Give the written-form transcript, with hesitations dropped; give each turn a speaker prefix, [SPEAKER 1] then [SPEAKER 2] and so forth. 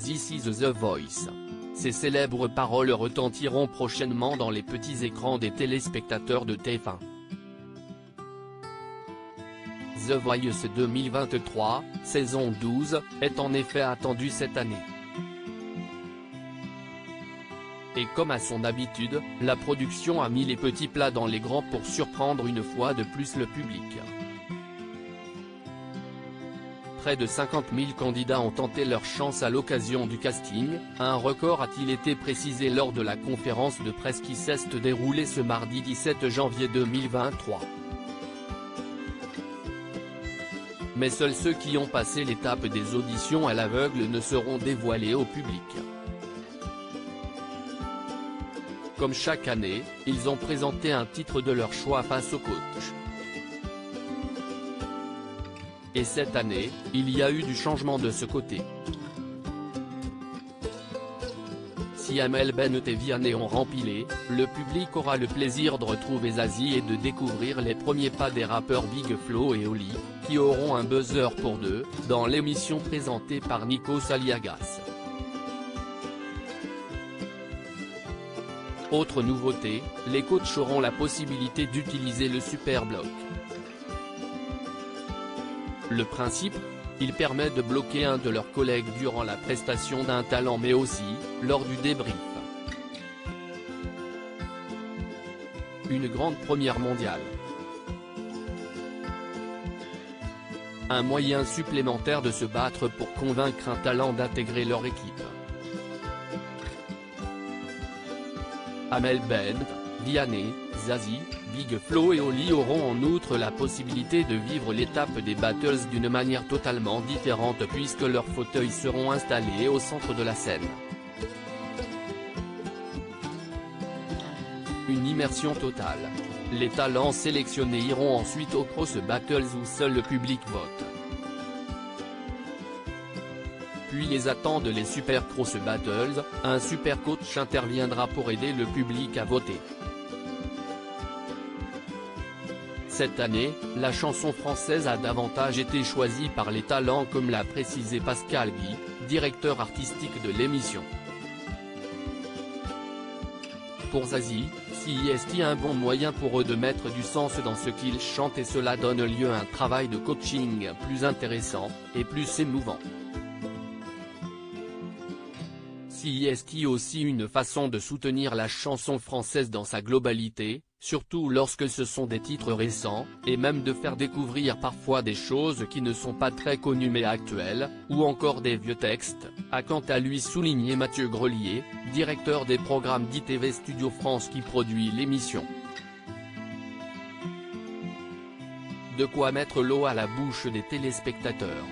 [SPEAKER 1] This is The Voice. Ces célèbres paroles retentiront prochainement dans les petits écrans des téléspectateurs de TF1. The Voice 2023, saison 12, est en effet attendu cette année. Et comme à son habitude, la production a mis les petits plats dans les grands pour surprendre une fois de plus le public. Près de 50 000 candidats ont tenté leur chance à l'occasion du casting, un record a-t-il été précisé lors de la conférence de presse qui s'est déroulée ce mardi 17 janvier 2023. Mais seuls ceux qui ont passé l'étape des auditions à l'aveugle ne seront dévoilés au public. Comme chaque année, ils ont présenté un titre de leur choix face au coach. Et cette année, il y a eu du changement de ce côté. Si Amel Bent et Vianney ont rempilé, le public aura le plaisir de retrouver Zazie et de découvrir les premiers pas des rappeurs Big Flo et Oli, qui auront un buzzer pour deux, dans l'émission présentée par Nikos Aliagas. Autre nouveauté, les coachs auront la possibilité d'utiliser le Superblock. Le principe, il permet de bloquer un de leurs collègues durant la prestation d'un talent mais aussi, lors du débrief. Une grande première mondiale. Un moyen supplémentaire de se battre pour convaincre un talent d'intégrer leur équipe. Amel Bent, Vianney, Zazie, Big Flo et Oli auront en outre la possibilité de vivre l'étape des battles d'une manière totalement différente puisque leurs fauteuils seront installés au centre de la scène. Une immersion totale. Les talents sélectionnés iront ensuite aux Cross Battles où seul le public vote. Puis les attendent les Super Cross Battles, un super coach interviendra pour aider le public à voter. Cette année, la chanson française a davantage été choisie par les talents comme l'a précisé Pascal Guy, directeur artistique de l'émission. Pour Zazie, c'est un bon moyen pour eux de mettre du sens dans ce qu'ils chantent et cela donne lieu à un travail de coaching plus intéressant, et plus émouvant. C'est aussi une façon de soutenir la chanson française dans sa globalité, surtout lorsque ce sont des titres récents, et même de faire découvrir parfois des choses qui ne sont pas très connues mais actuelles, ou encore des vieux textes, a quant à lui souligné Mathieu Grelier, directeur des programmes d'ITV Studio France qui produit l'émission. De quoi mettre l'eau à la bouche des téléspectateurs.